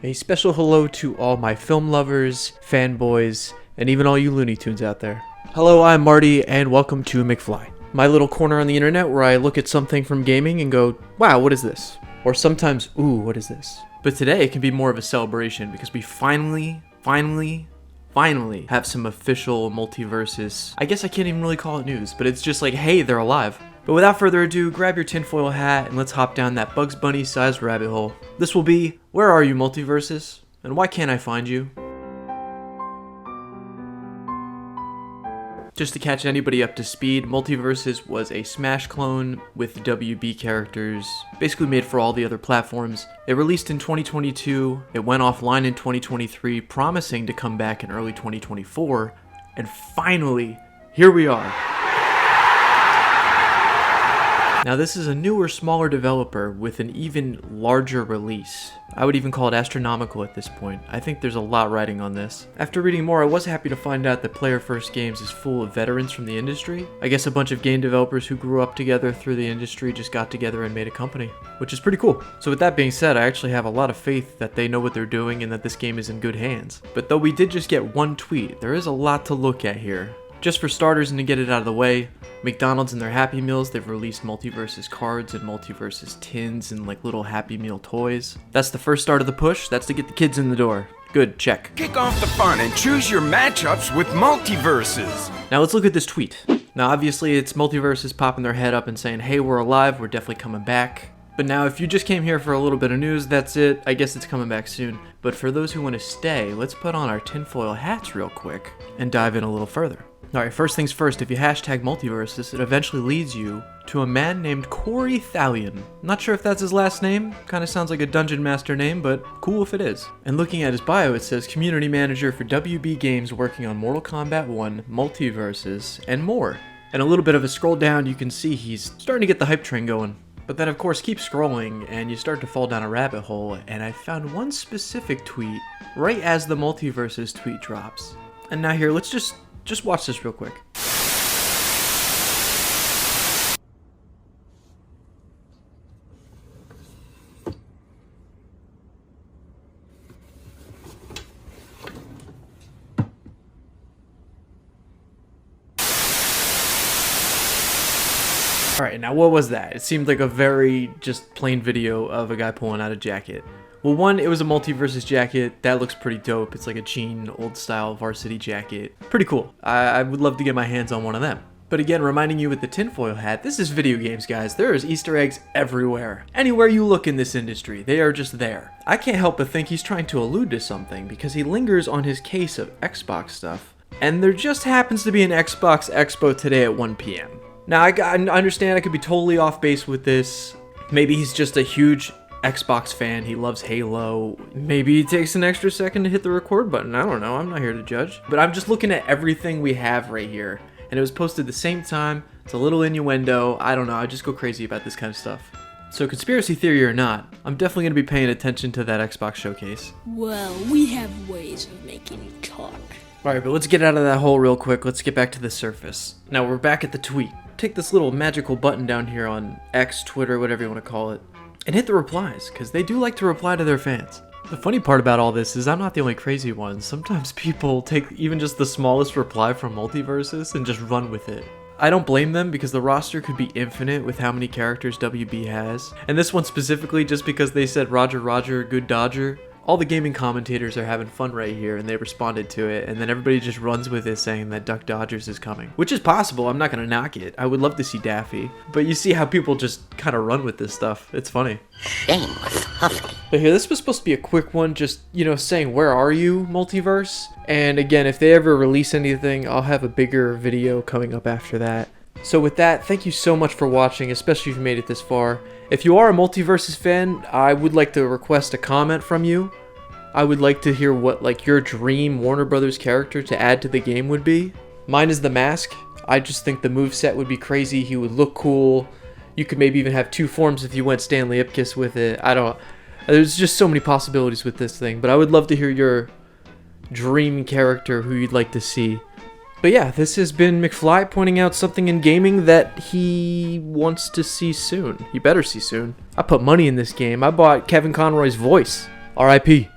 A special hello to all my film lovers, fanboys, and even all you Looney Tunes out there. Hello, I'm Marty, and welcome to McFly, my little corner on the internet where I look at something from gaming and go, wow, what is this? Or sometimes, ooh, what is this? But today it can be more of a celebration because we finally have some official Multiversus. I guess I can't even really call it news, but it's just like, hey, they're alive. But without further ado, grab your tinfoil hat and let's hop down that Bugs Bunny-sized rabbit hole. This will be, where are you, Multiversus? And why can't I find you? Just to catch anybody up to speed, Multiversus was a Smash clone with WB characters, basically made for all the other platforms. It released in 2022, it went offline in 2023, promising to come back in early 2024, and finally, here we are. Now this is a newer, smaller developer with an even larger release. I would even call it astronomical at this point. I think there's a lot riding on this. After reading more, I was happy to find out that Player First Games is full of veterans from the industry. I guess a bunch of game developers who grew up together through the industry just got together and made a company, which is pretty cool. So with that being said, I actually have a lot of faith that they know what they're doing and that this game is in good hands. But though we did just get one tweet, there is a lot to look at here. Just for starters, and to get it out of the way, McDonald's and their Happy Meals, they've released Multiversus cards and Multiversus tins and like little Happy Meal toys. That's the first start of the push. That's to get the kids in the door. Good, check. Kick off the fun and choose your matchups with Multiversus. Now let's look at this tweet. Now obviously it's Multiversus popping their head up and saying, hey, we're alive, we're definitely coming back. But now if you just came here for a little bit of news, that's it. I guess it's coming back soon. But for those who want to stay, let's put on our tinfoil hats real quick and dive in a little further. Alright, first things first, if you hashtag Multiversus, it eventually leads you to a man named Corey Thalion. Not sure if that's his last name, kinda sounds like a dungeon master name, but cool if it is. And looking at his bio, it says community manager for WB Games working on Mortal Kombat 1, Multiversus, and more. And a little bit of a scroll down, you can see he's starting to get the hype train going. But then of course keep scrolling and you start to fall down a rabbit hole, and I found one specific tweet right as the Multiversus tweet drops. And now here, let's just watch this real quick. Alright, now what was that? It seemed like a very just plain video of a guy pulling out a jacket. Well, one, it was a Multiversus jacket. That looks pretty dope. It's like a jean, old style varsity jacket. Pretty cool. I would love to get my hands on one of them. But again, reminding you with the tinfoil hat, this is video games, guys. There is Easter eggs everywhere. Anywhere you look in this industry, they are just there. I can't help but think he's trying to allude to something because he lingers on his case of Xbox stuff. And there just happens to be an Xbox Expo today at 1 p.m. Now, I understand I could be totally off base with this. Maybe he's just a huge Xbox fan, he loves Halo. Maybe he takes an extra second to hit the record button. I don't know, I'm not here to judge. But I'm just looking at everything we have right here. And it was posted the same time. It's a little innuendo. I don't know, I just go crazy about this kind of stuff. So conspiracy theory or not, I'm definitely going to be paying attention to that Xbox showcase. Well, we have ways of making it talk. Alright, but let's get out of that hole real quick. Let's get back to the surface. Now we're back at the tweet. Take this little magical button down here on X, Twitter, whatever you want to call it, and hit the replies, because they do like to reply to their fans. The funny part about all this is I'm not the only crazy one. Sometimes people take even just the smallest reply from Multiversus and just run with it. I don't blame them because the roster could be infinite with how many characters WB has. And this one specifically just because they said Roger Roger, good Dodger. All the gaming commentators are having fun right here and they responded to it, and then everybody just runs with it saying that Duck Dodgers is coming. Which is possible, I'm not gonna knock it. I would love to see Daffy. But you see how people just kind of run with this stuff. It's funny. Shameless Huffy. But here, this was supposed to be a quick one, just, you know, saying, where are you, Multiverse? And again, if they ever release anything, I'll have a bigger video coming up after that. So with that, thank you so much for watching, especially if you made it this far. If you are a Multiversus fan, I would like to request a comment from you. I would like to hear what like your dream Warner Brothers character to add to the game would be. Mine is the Mask. I just think the moveset would be crazy. He would look cool. You could maybe even have two forms if you went Stanley Ipkiss with it. There's just so many possibilities with this thing, but I would love to hear your dream character who you'd like to see. But yeah, this has been McFly pointing out something in gaming that he wants to see soon. He better see soon. I put money in this game. I bought Kevin Conroy's voice. R.I.P.